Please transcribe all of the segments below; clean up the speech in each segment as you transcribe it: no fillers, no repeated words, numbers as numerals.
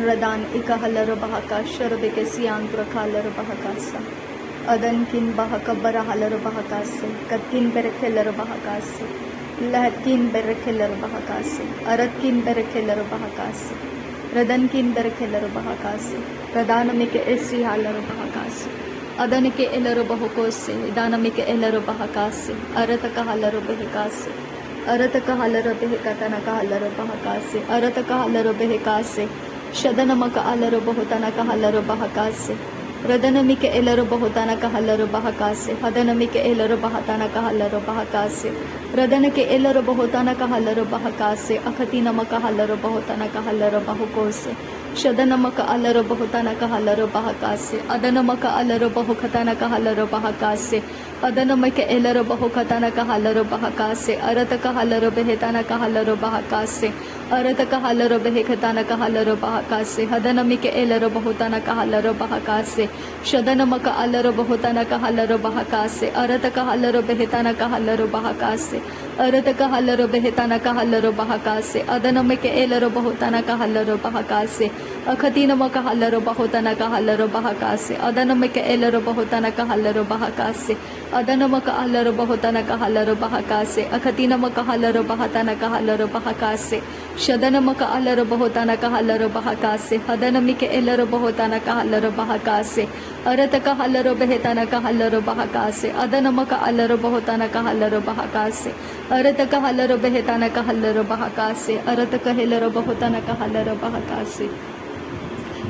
Radan ikahalaro bahaka sharabeke siantro kalaro bahakasa. Adan kin bahaka barahalaro bahakase. Katkin berekelaro bahakase. Lahatkin berekelaro bahakase. Aratkin berekelaro bahakase. Radan kin berekelaro bahakase. Radanamike esi halaro bahakase. Adanike elaro bahokose. Idanamike elaro bahakase. Arataka halaro bahakase. Arataka halaro behekatanaka halaro bahakase. Arataka halaro behekase. Shadanamaka alaro bahutanaka halaro bahakase. Radanamike elaro bahutanaka halaro bahakase. Hadanamike elaro bahatanaka halaro bahakase. Radanake elaro bahutanaka halaro bahakase. Akatinamaka halaro bahutanaka halaro bahukose. Shadanamaka alaro bahutanaka halaro bahakase. Adanamaka alaro bahukatanaka halaro bahakase. Adanamake elaro bahukatanaka halaro bahakase. Arataka halaro behetanaka halaro bahakase. Arataka halaro behekatanaka halaro bahakase. Hadanamike elaro bahutanaka halaro bahakase. Shadanamaka alaro bahutanaka halaro bahakase. Arataka halaro behetanaka halaro bahakase. Arataka halaro behetanaka halaro bahakase. Adanamike elaro bahutanaka halaro bahakase. Akatinamaka halaro bahutanaka halaro bahakase. Adanamike elaro bahutanaka halaro bahakase. Adanamaka halaro bahutanaka halaro bahakase. Akatinamaka halaro bahatanaka halaro bahakase. Shadanamaka alaro bahutanaka halaro bahakase. Hadanamike elaro bahutanaka halaro bahakase. Arataka halaro behetanaka halaro bahakase. Adanamaka alaro bahutanaka halaro bahakase. Arataka halaro behetanaka halaro bahakase. Arataka helaro bahutanaka halaro bahakase.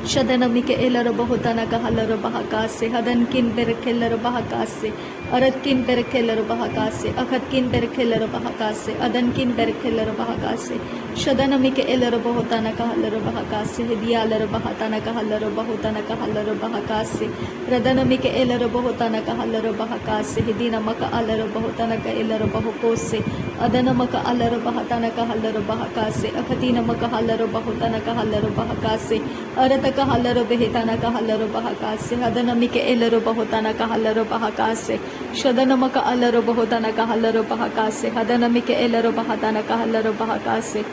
Shadanamike elaro bahutanaka halaro bahakase. Hadankin berekelaro bahakase. Aratkin berekelaro bahakase. Akatkin berekelaro bahakase. Adankin berekelaro bahakase. Shadanamike elaro bahutanaka halaro bahakase. Hidiyalaro bahatanaka halaro bahutanaka halaro bahakase. Radanamike elaro bahutanaka halaro bahakase. Hidinamaka alaro bahutanaka elaro bahukose. Adanamaka alaro bahatanaka halaro bahakase. Akatinamaka halaro bahutanaka halaro bahakase. Arataka halaro behetanaka halaro bahakase. Hadanamike elaro bahutanaka halaro bahakase. Shadanamaka alaro bahutanaka halaro bahakase. Hadanamike elaro bahatanaka halaro bahakase.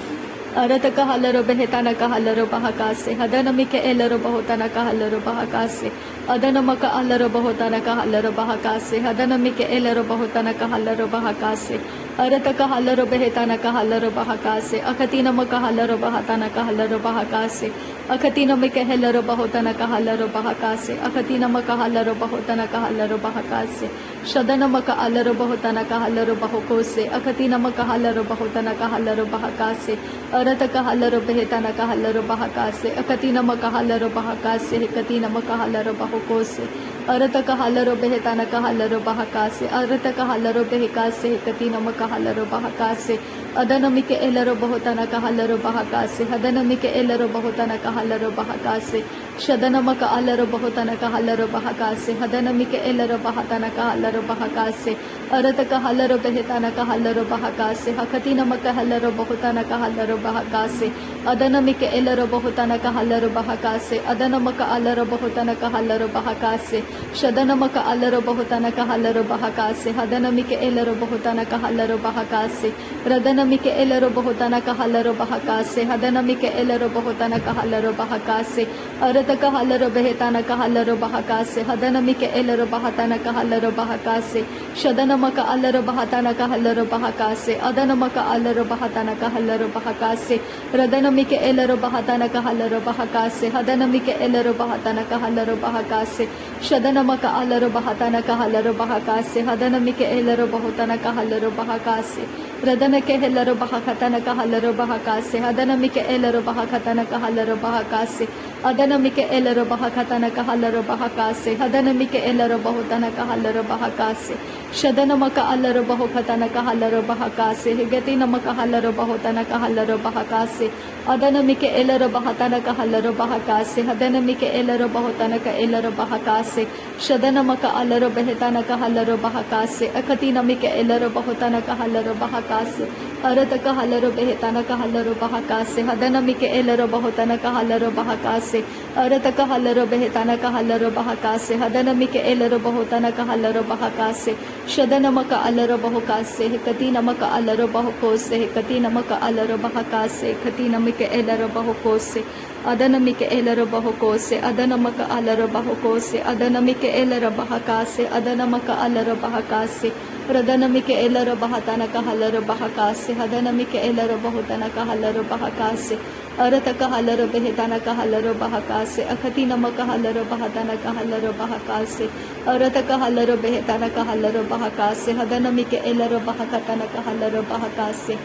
Arataka halaro behetanaka halaro bahakase. Hadanamike elaro bahutanaka halaro bahakase. Adanamaka alaro bahutanaka halaro bahakase. Hadanamike elaro bahutanaka halaro bahakase. Arataka halaro behetanaka halaro bahakase. Akatinamaka halaro bahatanaka halaro bahakase. Akatinamike helaro bahutanaka halaro bahakase. Akatinamaka halaro bahutanaka halaro bahakase. Shadanamaka alaro bahutanaka halaro bahukose. Akatinamaka halaro bahutanaka halaro bahakase. Arataka halaro behetanaka halaro bahakase. Akatinamaka halaro bahakase. Hekatinamaka halaro bahukose. Arataka halaro behetanaka halaro bahakase. Arataka halaro behekase. Hekatinamaka halaro bahakase. Adanamike elaro bahutanaka halaro bahakase. Hadanamike elaro bahutanaka halaro bahakase. Shadanamaka alaro bahutanaka halaro bahakase. Hadanamike elaro bahatanaka halaro bahakase. Arataka halaro behetanaka halaro bahakase. Hakatinamaka halaro bahutanaka halaro bahakase. Adanamike elaro bahutanaka halaro bahakase. Adanamaka alaro bahutanaka halaro bahakase. Shadanamaka alaro bahutanaka halaro bahakase. Hadanamike elaro bahutanaka halaro bahakase. Radanamike elaro bahutanaka halaro bahakase. Hadanamike elaro bahutanaka halaro bahakase. Arataka halaro behetanaka halaro bahakase. Hadanamike elaro bahatanaka halaro bahakase. Shadanamaka alaro bahatanaka halaro bahakase. Adanamaka alaro bahatanaka halaro bahakase. Radanamike elaro bahatanaka halaro bahakase. Hadanamike elaro bahatanaka halaro bahakase. Shadanamaka alaro bahatanaka halaro bahakase. Hadanamike elaro bahutanaka halaro bahakase. Radanake helaro bahakatanaka halaro bahakase. Hadanamike elaro bahakatanaka halaro bahakase. Adanamike elaro bahakatanaka halaro bahakase. Hadanamike elaro bahutanaka halaro bahakase. Shadanamaka alaro bahukatanaka halaro bahakase. Higatinamaka halaro bahutanaka halaro bahakase. Adanamike elaro bahatanaka halaro bahakase. Hadanamike elaro bahutanaka elaro bahakase. Shadanamaka alaro behetanaka halaro bahakase. Akatinamike elaro bahutanaka halaro bahakase. Arataka halaro behetana kahalaro bahakase. Hadanamike elaro bahotana kahalaro bahakase. Arataka halaro behetana kahalaro bahakase. Hadanamike elaro bahotana kahalaro bahakase. Shadanamaka alaro bahokase. Hekati namaka alaro bahokose. Hekati namaka alaro bahakase. Hekati namike elaro bahokose. Adanamike elaro bahokose. Adanamaka alaro bahokose. Adanamike elaro bahakase. Adanamaka alaro bahakase. Radanamike elaro bahatana kahalaro bahakase. Hadanamike elaro bahotana kahalaro bahakase. Arataka halaro behetana kahalaro bahakase. Akati namaka halaro bahatana kahalaro bahakase. Arataka halaro behetana kahalaro bahakase. Hadanamike elaro bahakatana kahalaro bahakase.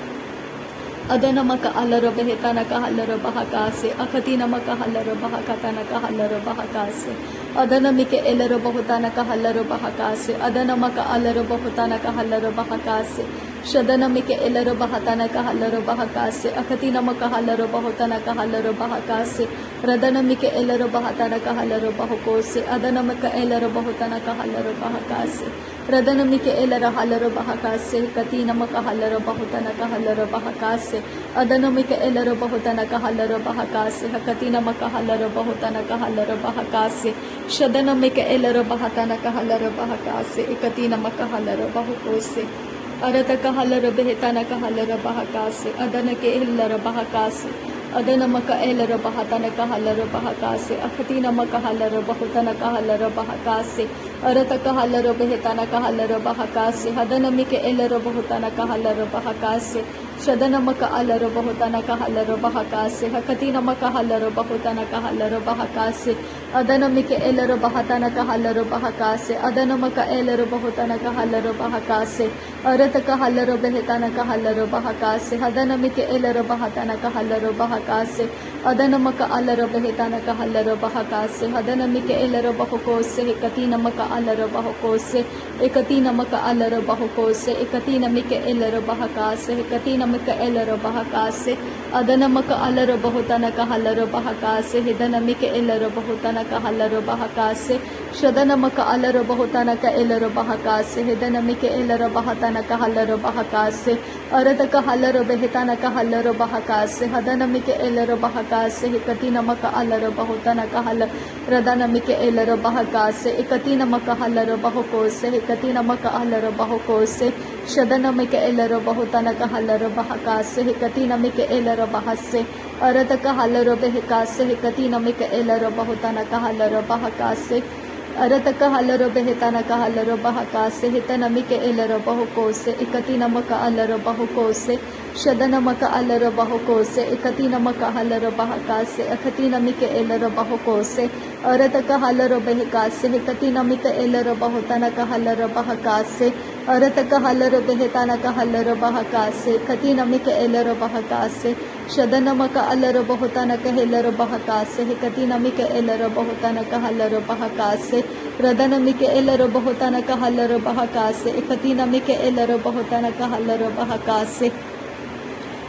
Adanamaka alaro behetana kahalaro bahakase. Akati namaka halaro bahakatana kahalaro bahakase. Adanamike elaro bahutana kahalaro bahakase. Adanamaka alaro bahutana kahalaro bahakase. Shadanamike elaro bahatana kahalaro bahakase. Akati namaka halaro bahutana kahalaro bahakase. Radanamike elaro bahatana kahalaro bahakose. Adanamaka elaro bahutana kahalaro bahakase. Radanamike elaro halaro bahakase. Kati namaka halaro bahutana kahalaro bahakase. Adanamike elaro bahutana kahalaro bahakase. Hakati namaka halaro bahutana kahalaro bahakase. Shadanamike elaro bahatana kahalaro bahakase. Ikati namaka halaro bahakose. Arataka halaro behetana kahalaro bahakase. Adanake elaro bahakase. Adanamaka elaro bahatana kahalaro bahakase. Akati namaka halaro bahutana kahalaro bahakase. Arataka halaro behetana kahalaro bahakase. Hadanamike elaro bahutana kahalaro bahakase. Shadanamaka alaro bahutana kahalaro bahakase. Hakati namaka halaro bahutana kahalaro bahakase. Adanamike elaro bahatana kahalaro bahakase. Adanamaka elaro bahutana kahalaro bahakase. Arataka halaro behetana kahalaro bahakase. Hadanamike elaro bahatana kahalaro bahakase. Adanamaka alaro behetana kahalaro bahakase. Hadanamike elaro bahokose. Ekati namaka alaro bahokose. Ekati namaka alaro bahokose. Ekati namike elaro bahakase. Ekati namaka elaro bahakase. Adanamaka alaro bahutana kahalaro bahakase. Hidanamike elaro bahutana kahalaro bahakase. Shadanamaka alaro bahutana ka elaro bahakase. Hidanamike elaro bahatana kahalaro bahakase. Arataka halaro behetana kahalaro bahakase. Hadanamike elaro bahakase. Hikati namaka alaro bahutana kahalaro. Radanamike elaro bahakase. Ikati namaka halaro bahokose. Hikati namaka alaro bahokose. Shadanamike elaro bahutana kahalaro bahakase. Hikati namike elaro bahase. Arataka halaro behekase. Hikati namike elaro bahutana kahalaro bahakase. Arataka halaro behetana kahalaro bahakase. Hitanamike elaro bahokose. Ikati namaka alaro bahokose. Shadanamaka alaro bahokose. Ikati namaka halaro bahakase. Akati namike elaro bahokose. Arataka halaro behekase. Hikati namike elaro bahutana kahalaro bahakase. Arataka halaro behetana kahalaro bahakase. Kati namike elaro bahakase. Shadanamaka alaro bahutana kahalaro bahakase. Hikati namike elaro bahutana kahalaro bahakase. Radanamike elaro bahutana kahalaro bahakase. Ikati namike elaro bahutana kahalaro bahakase.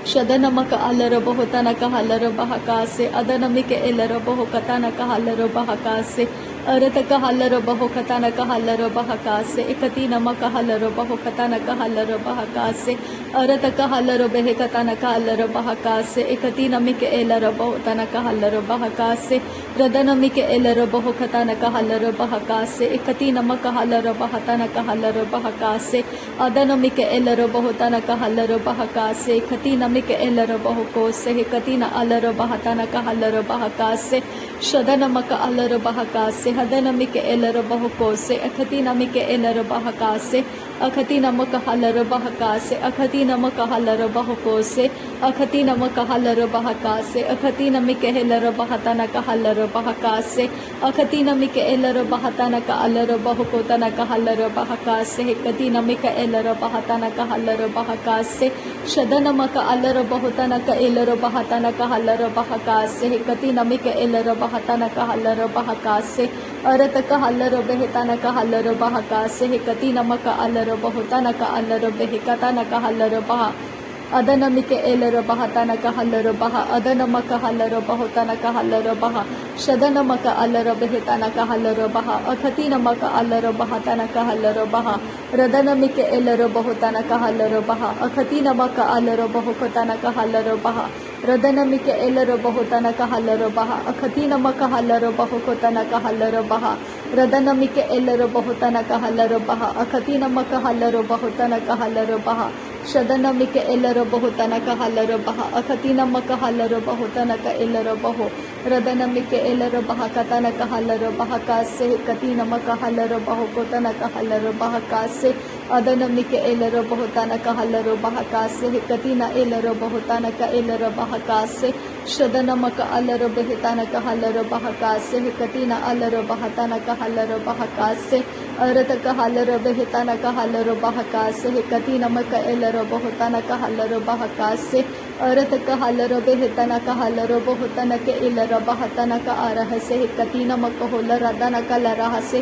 Shadanamaka alaro bahutana kahalaro bahakase. Adanamike elaro bahukatana kahalaro bahakase. Arataka halaro bahukatana kahalaro bahakase. Ikati namaka halaro bahukatana kahalaro bahakase. Arataka halaro behekatana kahalaro bahakase. Ikati namike elaro bahutana kahalaro bahakase. Radanamike elaro bahukatana kahalaro bahakase. Ikati namaka halaro bahatana kahalaro bahakase. Adanamike elaro bahutana kahalaro bahakase. Ikati namike elaro bahukose. Hikati na alaro bahatana kahalaro bahakase. Shadanamaka alaro bahakase. Hadanamike elaro bahukose. Akati namike elaro bahakase. Akati namaka halaro bahakase. Akati namaka halaro bahukose. Akati namaka halaro bahakase. Akati namike elaro bahatana kahalaro bahakase. Akati namike elaro bahatana ka alaro bahukotana kahalaro bahakase. Hikati namike elaro bahatana kahalaro bahakase. Shadanamaka alaro bahutana ka elaro bahatana kahalaro bahakase. Hikati namike elaro bahatana kahalaro bahakase. Arataka halaro behetana kahalaro bahakase. Hikati namaka alaro bahutana ka alaro behekatana kahalaro bahakase. Adanamike elero bahatana kahalero baha adanamaka halero bahotana kahalero baha shadanamaka alero behetana kahalero baha akhatina maka alero bahatana kahalero baha radanamike elero bahotana kahalero baha akhatina maka alero bahokotana kahalero baha radanamike elero bahotana kahalero baha akhatina maka halero bahokotana kahalero baha radanamike elero bahotana kahalero baha akhatina maka halero bahotana kahalero baha shadanamike elero bahotana kahalero baha akhatina maka halero bahotana ka elero baho radanamike elero baha katana kahalero baha kase katina maka halero bahokotana kahalero baha kase adanamike elero bahotana kahalero baha kase katina elero bahotana ka elero baha kase shadanamaka alero behetana kahalero baha kase katina alero bahatana kahalero baha kase arataka halero behetana kahalero baha kase katina maka elero bahotana kahalero baha kase arataka halero behetana kahalero bahotana ke elero bahatana ka arahase katina maka hola radana kalarahase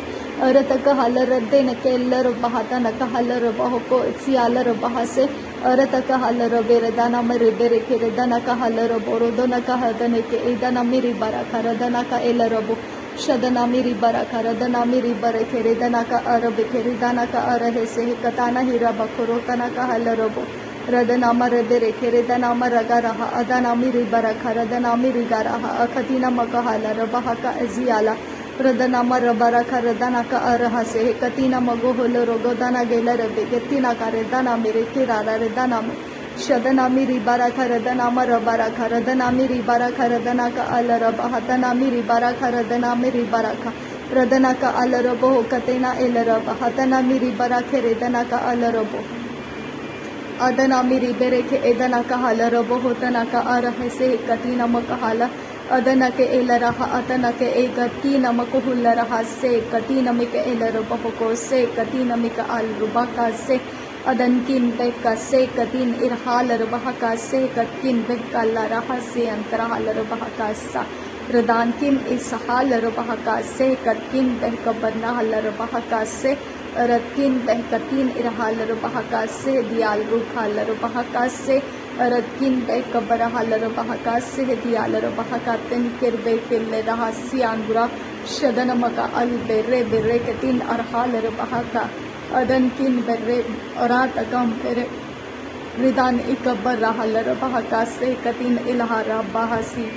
arataka halero dena ke elero bahatana kahalero bahoko sialero bahase arataka halero beredana mari bere ke redana kahalero borodona kahadane ke edana miri barakara dana ka elero shadana miri barakara dana miri barakere dana ka arabe kere dana ka arahe se katana hira bakorotana ka halero radana mare bere kere dana maraga raha adana miri barakara dana miri garaha akhatina maka halero bahaka aziala radana mara barakara dana ka araha se katina mago holo rogodana gela rebe getina kare dana mire kirara redana shadana miri barakara dana mara barakara dana miri barakara dana ka alara bahatana miri barakara dana miri baraka radana ka alara boho katena elara bahatana miri barakere dana ka alara boho adana miri bereke edana ka halara boho tana ka arahe se katina makahala adana ke elara atana ke egatina makuhulla raha se katina mika elara boho ko se katina mika alrubaka se adankin beka se katin irhalar bahaka se katkin beka laraha se antarahalar bahaka sa radankin ishalar bahaka se katkin beka barnahalar bahaka se ratkin bekatin irhalar bahaka se dial rukhalar bahaka se ratkin beka barahalar bahaka se dialar bahaka tin kirbe kille rahasi angura shadanamaka albere bere katin arhalar bahaka adankin berre oratakam pere ridan ikabbar rahalar bahaka se katin ilhara bahasi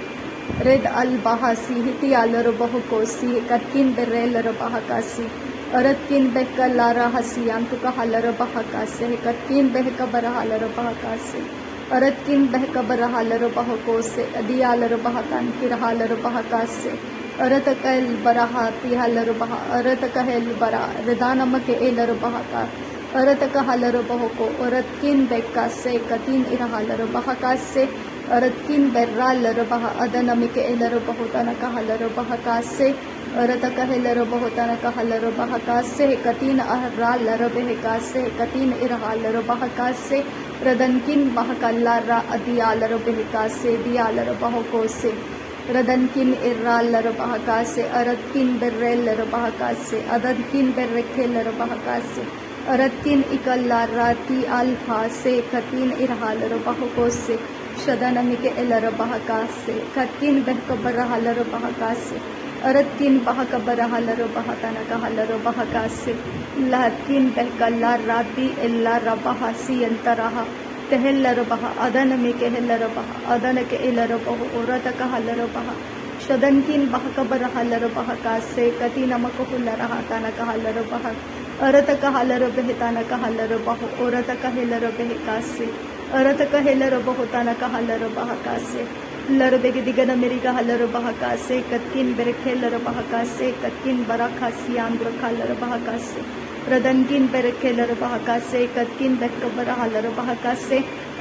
red al bahasi hitialar bahukosi katkin berrelar bahakasi aratkin behkallara hasi antuka halar bahakase katkin behkabar halar bahakase aratkin behkabar halar bahakose adialar bahakan kirhalar bahakase aratakal barahati halar baha aratakahel bara redanamake elar bahaka arataka halar bahoko aratkin bekase katin irhalar bahakase aratkin berralar baha adanamike elar bahotana kahalar bahakase arataka helar bahotana kahalar bahakase katin ahralar behkase katin irhalar bahakase radankin bahakallara adialar behkase dialar bahokose radankin irralar bahakase aratkin berrelar bahakase adankin berrekhelar bahakase aratkin ikallarati alphase katin irhalar bahakose shadanamike elar bahakase katkin behkabar halar bahakase aratkin bahakabar halar bahatana kahalar bahakase lahatkin behkallarati ellar bahasi antaraha kehelar baha adanamike helar baha adanake elar bahu orataka halar baha shadankin bahakabar halar bahakase katina makuhulla rahatana kahalar baha arataka halar behetana kahalar bahu orataka helar behkase arataka helar bahutana kahalar bahakase larbe digana meriga halar bahakase katkin berekhelar bahakase katkin barakhasi andra khalar bahakase radankin berekhelar bahakase katkin bekkabar halar bahakase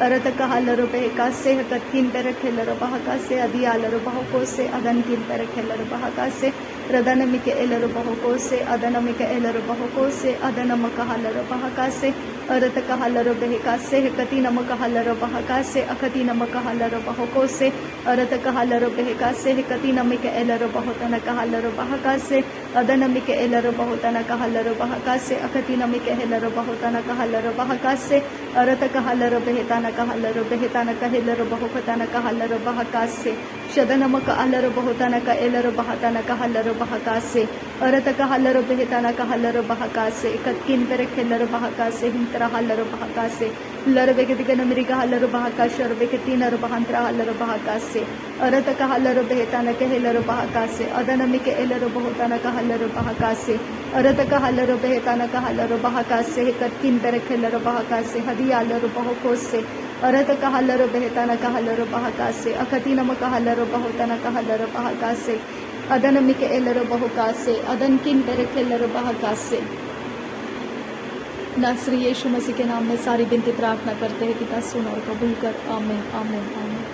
arataka halar behkase katkin berekhelar bahakase adialar bahakose adankin berekhelar bahakase radanamike elar bahakose adanamike elar bahakose adanamaka halar bahakase अरत कहलर बहका से कति नम Kahler बहका से अकति नम Kahler बहको से अरत कहलर बहका से कति नमिक एलर बहुतन कहलर बहका से अदनमिक एलर बहुतन कहलर बहका से अकति नमिक एलर बहुतन कहलर बहका से अरत कहलर बहतान कहलर बहुतन कहलर बहका से शदनम कहलर बहुतन कहलर बहतन कहलर बहका से अरत कहलर बहतान कहलर बहका से कत्किन पर खेलर बहका से हिंतरा हलर बहका से लरबे के दिगन मृग हलर बहका शरबे के तीनर बहंतरा हलर बहका से अरत कहलर बहतान कहलर बहका से अदनमिक एलर बहुतन कहलर बहका से अरत कहलर बहतान कहलर बहका से कत्किन पर खेलर बहका से हदियालर बहको से अरत कहलर बहतान कहलर बहका से अकति नम कहलर बहुतन कहलर बहका से अदनमिक एलर बहका से अदन किन पर खेलर बहका से। नासरी यीशु मसीह के नाम में सारी विनती प्रार्थना करते हैं, पिता सुन और कबूल कर। आमीन आमीन आमीन।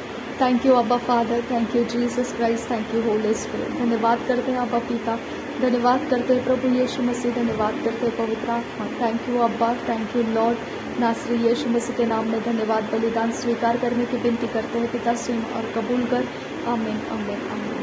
थैंक यू अब्बा father, thank you Jesus Christ, thank you Holi spirit. धन्यवाद करते हैं अब्बा पिता, धन्यवाद करते हैं प्रभु यीशु मसीह, धन्यवाद करते हैं पवित्र आत्मा। थैंक यू अब्बा, थैंक यू लॉर्ड। नासरी यीशु मसीह के नाम में धन्यवाद बलिदान स्वीकार करने की विनती करते हैं, पिता सुन और कबूल कर। आमीन आमीन आमीन।